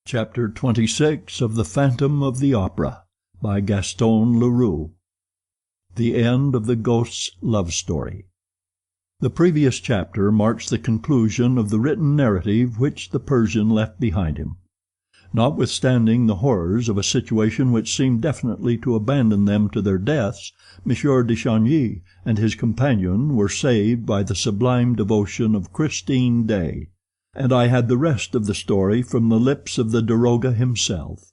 Chapter 26 of The Phantom of the Opera by Gaston Leroux. The End of the Ghost's Love Story. The previous chapter marks the conclusion of the written narrative which the Persian left behind him. Notwithstanding the horrors of a situation which seemed definitely to abandon them to their deaths, Monsieur de Chagny and his companion were saved by the sublime devotion of Christine Daae, and I had the rest of the story from the lips of the daroga himself.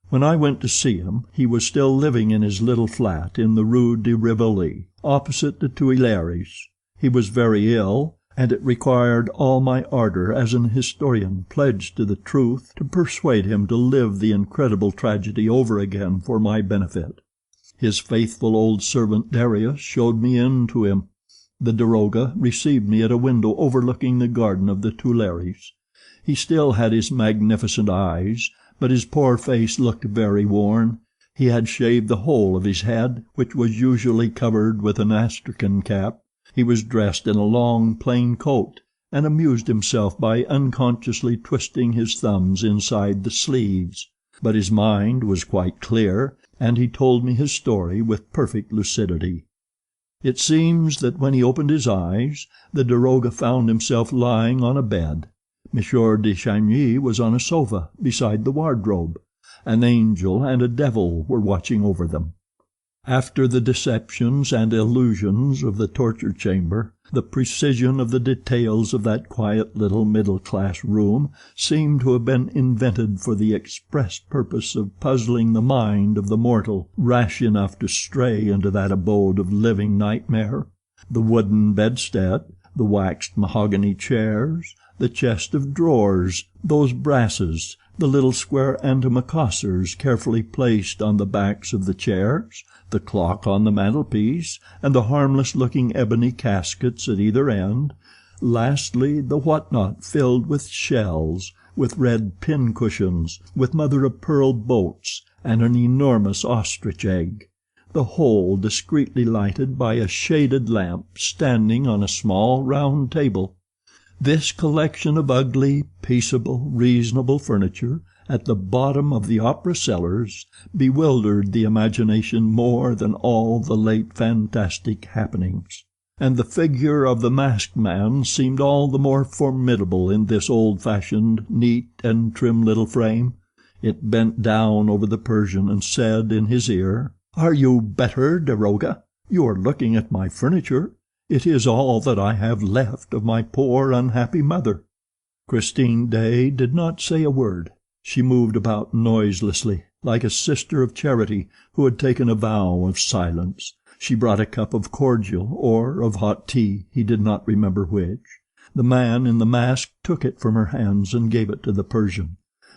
When I went to see him, he was still living in his little flat in the Rue de Rivoli, opposite the Tuileries. He was very ill, and it required all my ardor as an historian pledged to the truth to persuade him to live the incredible tragedy over again for my benefit. His faithful old servant Darius showed me in to him. The daroga received me at a window overlooking the garden of the Tuileries. He still had his magnificent eyes, but his poor face looked very worn. He had shaved the whole of his head, which was usually covered with an astrakhan cap. He was dressed in a long plain coat, and amused himself by unconsciously twisting his thumbs inside the sleeves. But his mind was quite clear, and he told me his story with perfect lucidity. It seems that when he opened his eyes, the daroga found himself lying on a bed. Monsieur de Chagny was on a sofa beside the wardrobe. An angel and a devil were watching over them. After the deceptions and illusions of the torture chamber, the precision of the details of that quiet little middle-class room seemed to have been invented for the express purpose of puzzling the mind of the mortal rash enough to stray into that abode of living nightmare. The wooden bedstead, the waxed mahogany chairs, the chest of drawers, those brasses, the little square antimacassars carefully placed on the backs of the chairs, the clock on the mantelpiece, and the harmless-looking ebony caskets at either end, lastly the whatnot filled with shells, with red pin-cushions, with mother-of-pearl boats, and an enormous ostrich egg, the whole discreetly lighted by a shaded lamp standing on a small round table. This collection of ugly, peaceable, reasonable furniture at the bottom of the opera cellars bewildered the imagination more than all the late fantastic happenings. And the figure of the masked man seemed all the more formidable in this old-fashioned, neat and trim little frame. It bent down over the Persian and said in his ear, "Are you better, daroga? You are looking at my furniture. It is all that I have left of my poor unhappy mother." Christine Daae did not say a word. She moved about noiselessly, like a sister of charity who had taken a vow of silence. She brought a cup of cordial or of hot tea, he did not remember which. The man in the mask took it from her hands and gave it to the Persian.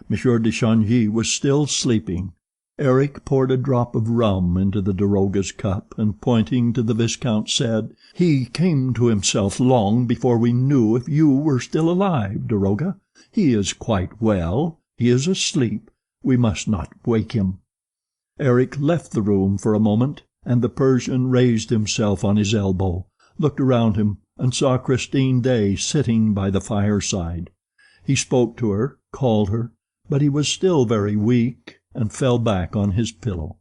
Monsieur de Chagny was still sleeping. Eric poured a drop of rum into the daroga's cup, and pointing to the Viscount said, "He came to himself long before we knew if you were still alive, daroga. He is quite well. He is asleep. We must not wake him." Eric left the room for a moment, and the Persian raised himself on his elbow, looked around him, and saw Christine Daae sitting by the fireside. He spoke to her, called her, but he was still very weak, and fell back on his pillow.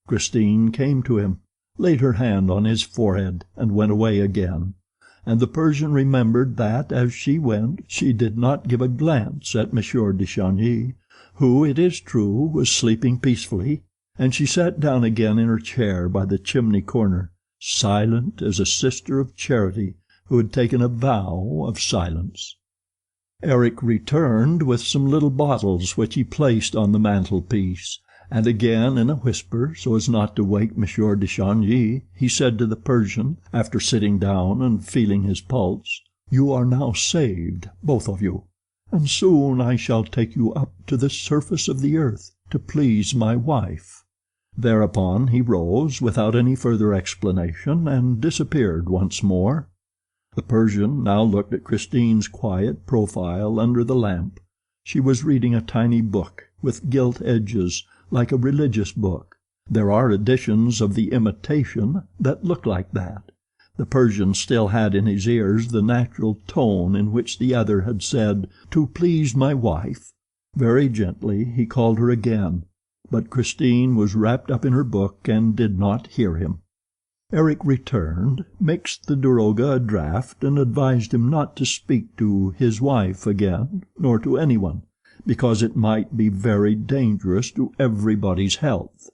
Christine came to him, laid her hand on his forehead, and went away again, and the Persian remembered that, as she went, she did not give a glance at Monsieur de Chagny, who, it is true, was sleeping peacefully, and she sat down again in her chair by the chimney corner, silent as a sister of charity who had taken a vow of silence. Eric returned with some little bottles which he placed on the mantelpiece, and again in a whisper, so as not to wake Monsieur de Chagny, he said to the Persian, after sitting down and feeling his pulse, "You are now saved, both of you, and soon I shall take you up to the surface of the earth to please my wife." Thereupon he rose without any further explanation and disappeared once more. The Persian now looked at Christine's quiet profile under the lamp. She was reading a tiny book, with gilt edges, like a religious book. There are editions of the Imitation that look like that. The Persian still had in his ears the natural tone in which the other had said, "to please my wife." Very gently he called her again, but Christine was wrapped up in her book and did not hear him. Eric returned, mixed the daroga a draught, and advised him not to speak to his wife again, nor to anyone, because it might be very dangerous to everybody's health.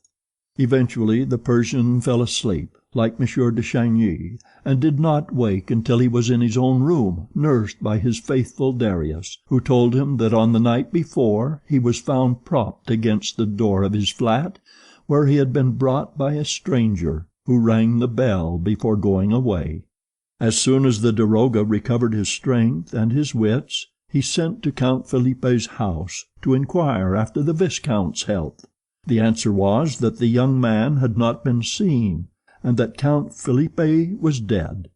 Eventually the Persian fell asleep, like Monsieur de Chagny, and did not wake until he was in his own room, nursed by his faithful Darius, who told him that on the night before he was found propped against the door of his flat, where he had been brought by a stranger, who rang the bell before going away. As soon as the daroga recovered his strength and his wits, he sent to Count Philippe's house to inquire after the Viscount's health. The answer was that the young man had not been seen, and that Count Philippe was dead.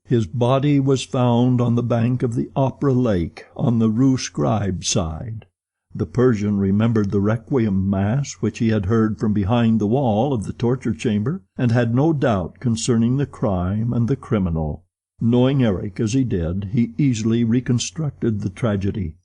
His body was found on the bank of the Opera Lake, on the Rue Scribe side. The Persian remembered the requiem mass which he had heard from behind the wall of the torture chamber, and had no doubt concerning the crime and the criminal. Knowing Eric as he did, he easily reconstructed the tragedy.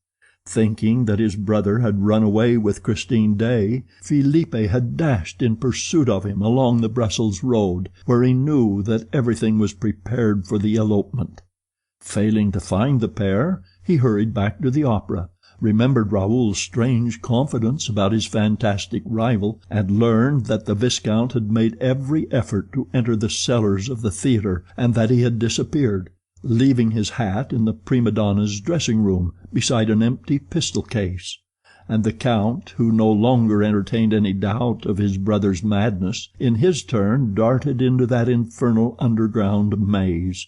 Thinking that his brother had run away with Christine Daae, Philippe had dashed in pursuit of him along the Brussels road, where he knew that everything was prepared for the elopement. Failing to find the pair, he hurried back to the opera, remembered Raoul's strange confidence about his fantastic rival, and learned that the Viscount had made every effort to enter the cellars of the theatre, and that he had disappeared, leaving his hat in the prima donna's dressing-room beside an empty pistol case. And the Count, who no longer entertained any doubt of his brother's madness, in his turn darted into that infernal underground maze.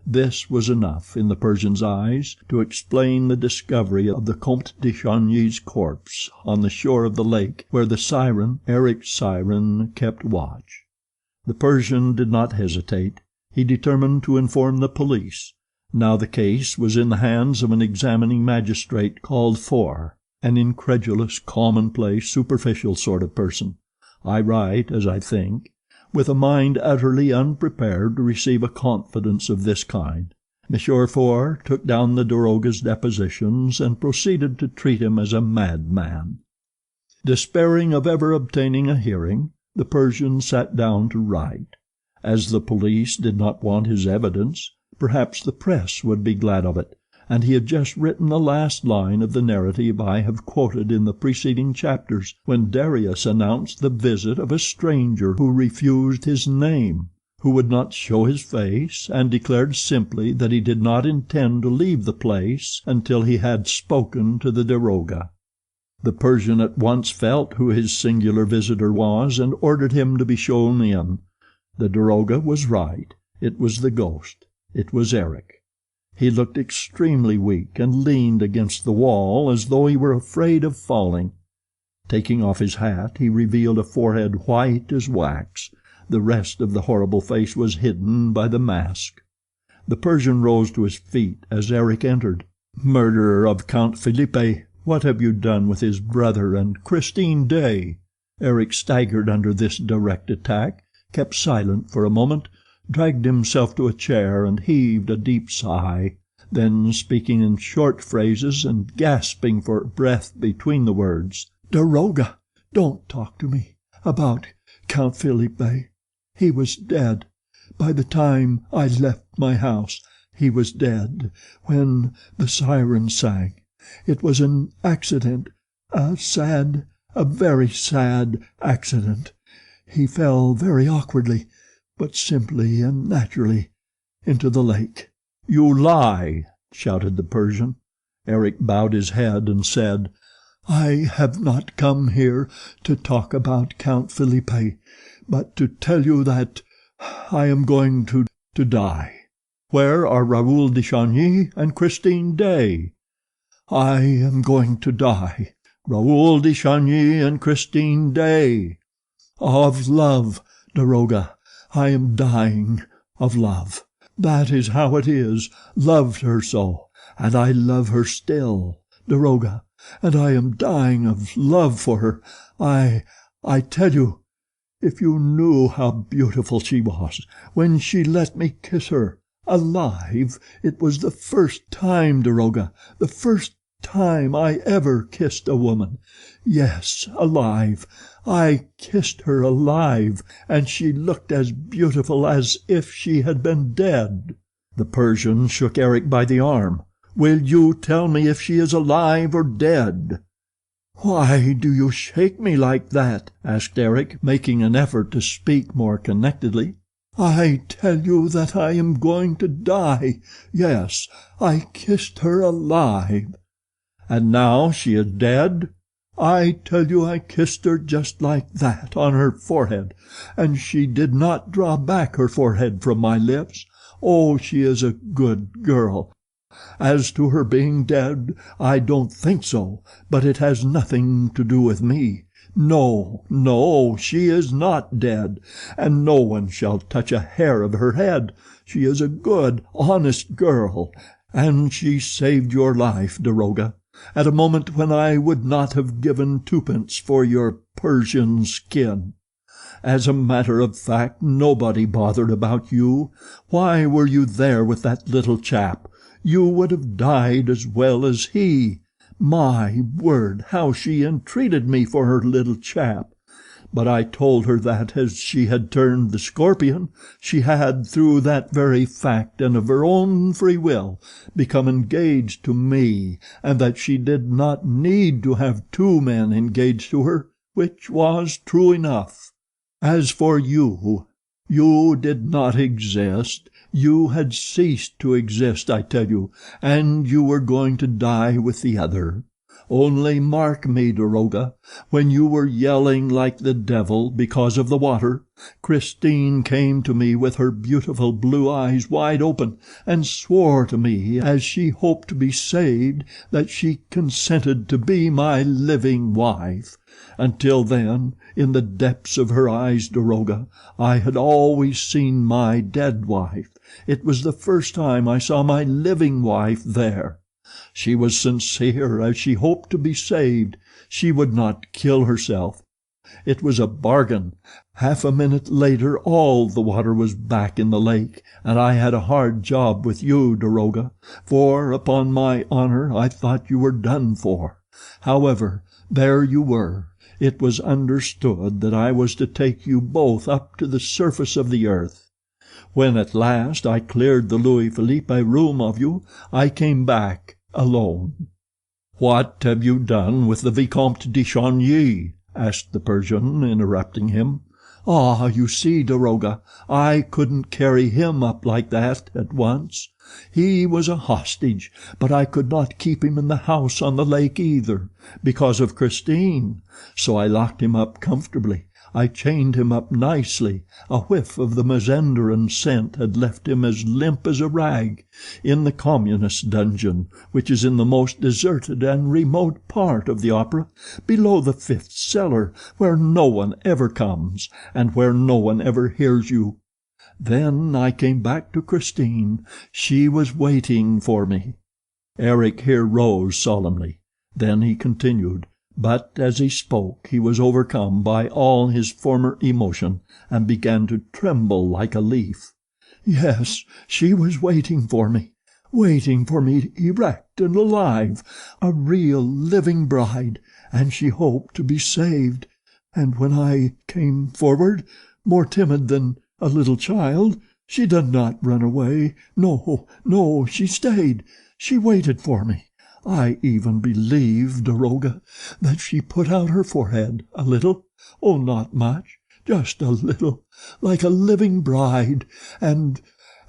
This was enough, in the Persian's eyes, to explain the discovery of the Comte de Chagny's corpse on the shore of the lake, where the siren, Eric's siren, kept watch. The Persian did not hesitate. He determined to inform the police. Now the case was in the hands of an examining magistrate called Faure, an incredulous, commonplace, superficial sort of person. I write as I think, with a mind utterly unprepared to receive a confidence of this kind. Monsieur Faure took down the daroga's depositions and proceeded to treat him as a madman. Despairing of ever obtaining a hearing, the Persian sat down to write. As the police did not want his evidence, perhaps the press would be glad of it, and he had just written the last line of the narrative I have quoted in the preceding chapters, when Darius announced the visit of a stranger who refused his name, who would not show his face, and declared simply that he did not intend to leave the place until he had spoken to the daroga. The Persian at once felt who his singular visitor was, and ordered him to be shown in. The daroga was right. It was the ghost. It was Eric. He looked extremely weak, and leaned against the wall as though he were afraid of falling. Taking off his hat, he revealed a forehead white as wax. The rest of the horrible face was hidden by the mask. The Persian rose to his feet as Eric entered. "Murderer of Count Philippe, what have you done with his brother and Christine Daae?" Eric staggered under this direct attack, kept silent for a moment, dragged himself to a chair and heaved a deep sigh. Then, speaking in short phrases and gasping for breath between the words, "Daroga, don't talk to me about Count Philippe. He was dead. By the time I left my house, he was dead, when the siren sang. It was an accident, a very sad accident. He fell very awkwardly, but simply and naturally, into the lake." "You lie!" shouted the Persian. Eric bowed his head and said, "I have not come here to talk about Count Philippe, but to tell you that I am going to die." "Where are Raoul de Chagny and Christine Daae?" "I am going to die. Raoul de Chagny and Christine Daae. Of love, daroga. I am dying of love. That is how it is. Loved her so, and I love her still, daroga, and I am dying of love for her. I tell you, if you knew how beautiful she was when she let me kiss her, alive, it was the first time, daroga, the first time I ever kissed a woman. Yes, alive. I kissed her alive, and she looked as beautiful as if she had been dead." The Persian shook Eric by the arm. "Will you tell me if she is alive or dead?" "Why do you shake me like that?" asked Eric, making an effort to speak more connectedly. "I tell you that I am going to die. Yes, I kissed her alive." "And now she is dead?" "I tell you I kissed her just like that, on her forehead, and she did not draw back her forehead from my lips. Oh, she is a good girl. As to her being dead, I don't think so, but it has nothing to do with me. No, no, she is not dead, and no one shall touch a hair of her head. She is a good, honest girl, and she saved your life, daroga, at a moment when I would not have given twopence for your Persian skin. As a matter of fact, nobody bothered about you. Why were you there with that little chap? You would have died as well as he. My word, how she entreated me for her little chap! But I told her that, as she had turned the scorpion, she had, through that very fact and of her own free will, become engaged to me, and that she did not need to have two men engaged to her, which was true enough. As for you, you did not exist. You had ceased to exist, I tell you, and you were going to die with the other. Only mark me, daroga, when you were yelling like the devil because of the water, Christine came to me with her beautiful blue eyes wide open, and swore to me, as she hoped to be saved, that she consented to be my living wife. Until then, in the depths of her eyes, daroga, I had always seen my dead wife. It was the first time I saw my living wife there. She was sincere, as she hoped to be saved. She would not kill herself. It was a bargain. Half a minute later all the water was back in the lake, and I had a hard job with you, daroga, for, upon my honor, I thought you were done for. However, there you were. It was understood that I was to take you both up to the surface of the earth. When at last I cleared the Louis Philippe room of you, I came back alone." "What have you done with the Vicomte de Chagny?" asked the Persian, interrupting him. "Ah, you see, daroga, I couldn't carry him up like that at once. He was a hostage, but I could not keep him in the house on the lake either, because of Christine. So I locked him up comfortably. I chained him up nicely. A whiff of the Mazenderan scent had left him as limp as a rag, in the communist dungeon, which is in the most deserted and remote part of the opera, below the fifth cellar, where no one ever comes, and where no one ever hears you. Then I came back to Christine. She was waiting for me." Eric here rose solemnly. Then he continued, but as he spoke he was overcome by all his former emotion, and began to tremble like a leaf. "Yes, she was waiting for me erect and alive, a real living bride, and she hoped to be saved. And when I came forward, more timid than a little child, she did not run away. No, no, she stayed. She waited for me. I even believe, daroga, that she put out her forehead a little, oh, not much, just a little, like a living bride, and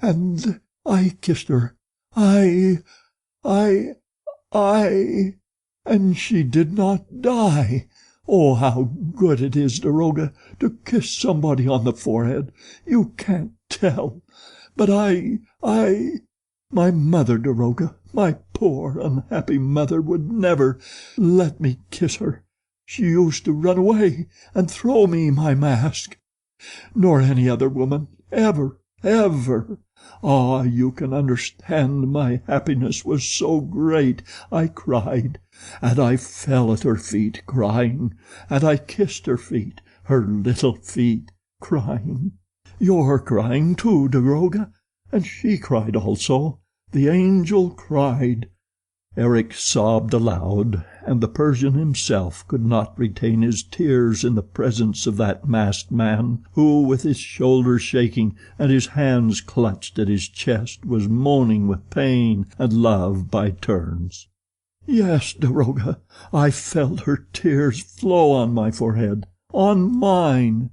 I kissed her. I, and she did not die. Oh, how good it is, daroga, to kiss somebody on the forehead. You can't tell. But my mother, daroga, my poor unhappy mother, would never let me kiss her. She used to run away and throw me my mask. Nor any other woman, ever. Ah, you can understand my happiness was so great. I cried, and I fell at her feet, crying, and I kissed her feet, her little feet, crying. You're crying too, daroga, and she cried also. The angel cried. Eric sobbed aloud, and the Persian himself could not retain his tears in the presence of that masked man, who, with his shoulders shaking and his hands clutched at his chest, was moaning with pain and love by turns. Yes, daroga, I felt her tears flow on my forehead, on mine.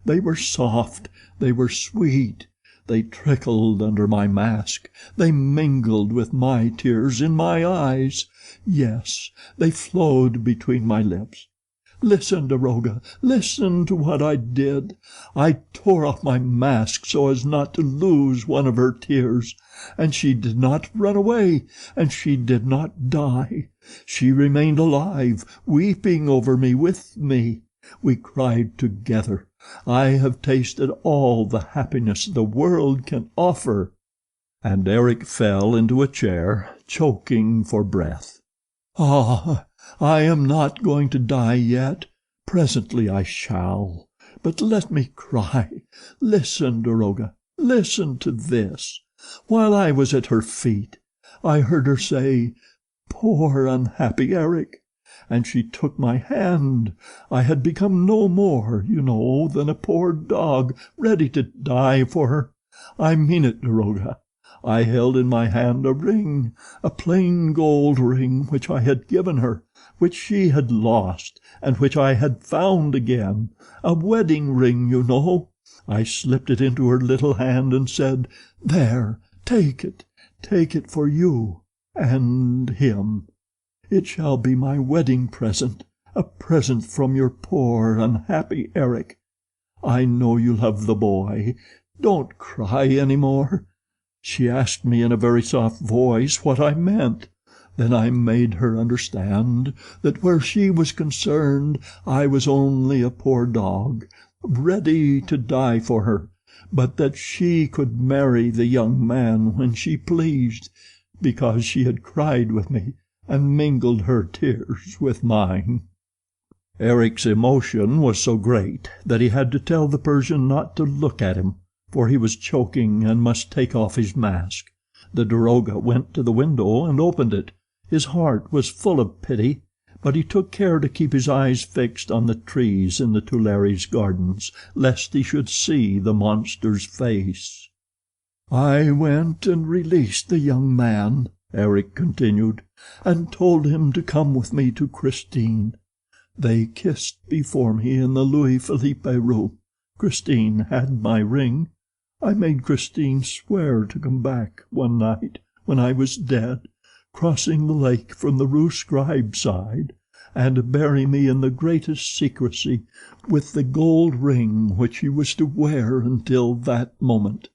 They were soft, they were sweet. They trickled under my mask. They mingled with my tears in my eyes. Yes, they flowed between my lips. Listen, daroga, listen to what I did. I tore off my mask so as not to lose one of her tears, and she did not run away, and she did not die. She remained alive, weeping over me with me. We cried together. I have tasted all the happiness the world can offer." And Eric fell into a chair, choking for breath. "Ah, I am not going to die yet. Presently I shall. But let me cry. Listen, daroga, listen to this. While I was at her feet, I heard her say, 'Poor unhappy Eric,' and she took my hand. I had become no more, you know, than a poor dog ready to die for her. I mean it, daroga. I held in my hand a ring, a plain gold ring which I had given her, which she had lost, and which I had found again. A wedding ring, you know. I slipped it into her little hand and said, 'There, take it for you and him. It shall be my wedding present, a present from your poor, unhappy Eric. I know you love the boy. Don't cry any more.' She asked me in a very soft voice what I meant. Then I made her understand that where she was concerned I was only a poor dog, ready to die for her, but that she could marry the young man when she pleased, because she had cried with me and mingled her tears with mine." Eric's emotion was so great that he had to tell the Persian not to look at him, for he was choking and must take off his mask. The daroga went to the window and opened it. His heart was full of pity, but he took care to keep his eyes fixed on the trees in the Tuileries gardens, lest he should see the monster's face. "I went and released the young man," Eric continued, "and told him to come with me to Christine. They kissed before me in the Louis Philippe room. Christine had my ring. I made Christine swear to come back one night when I was dead, crossing the lake from the Rue Scribe side, and bury me in the greatest secrecy with the gold ring which she was to wear until that moment.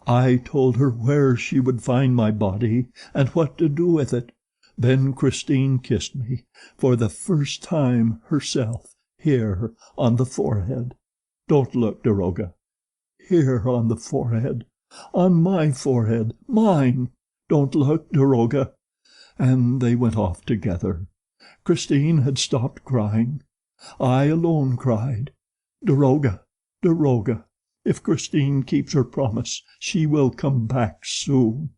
I told her where she would find my body and what to do with it. Then Christine kissed me, for the first time herself, here on the forehead. Don't look, daroga. Here on the forehead. On my forehead. Mine. Don't look, daroga." And they went off together. Christine had stopped crying. I alone cried. Daroga, daroga, if Christine keeps her promise, she will come back soon."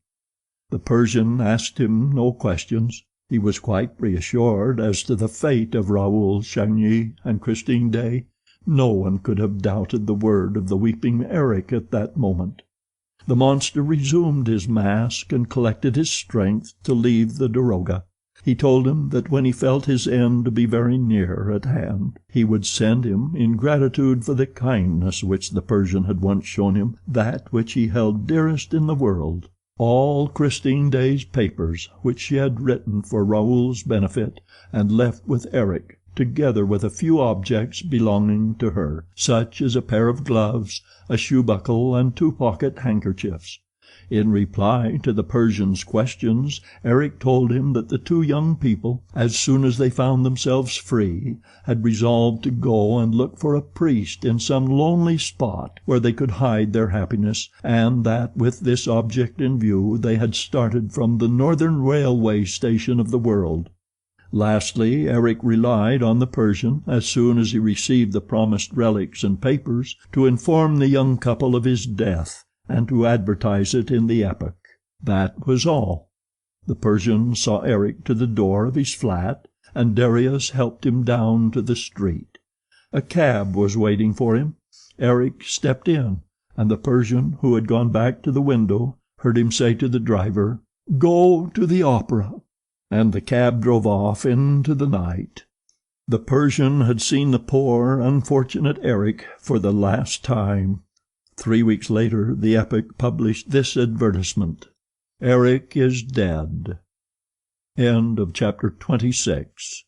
The Persian asked him no questions. He was quite reassured as to the fate of Raoul Chagny and Christine Daae. No one could have doubted the word of the weeping Eric at that moment. The monster resumed his mask and collected his strength to leave the daroga. He told him that when he felt his end to be very near at hand, he would send him, in gratitude for the kindness which the Persian had once shown him, that which he held dearest in the world, all Christine Daae's papers which she had written for Raoul's benefit and left with Eric, together with a few objects belonging to her, such as a pair of gloves, a shoe-buckle, and 2 pocket handkerchiefs. In reply to the Persian's questions, Eric told him that the 2 young people, as soon as they found themselves free, had resolved to go and look for a priest in some lonely spot where they could hide their happiness, and that with this object in view they had started from the northern railway station of the world. Lastly, Eric relied on the Persian, as soon as he received the promised relics and papers, to inform the young couple of his death, and to advertise it in the Epoch. That was all. The Persian saw Eric to the door of his flat, and Darius helped him down to the street. A cab was waiting for him. Eric stepped in, and the Persian, who had gone back to the window, heard him say to the driver, "Go to the opera," and the cab drove off into the night. The Persian had seen the poor, unfortunate Eric for the last time. 3 weeks later the Epic published this advertisement: "Eric is dead." End of chapter 26.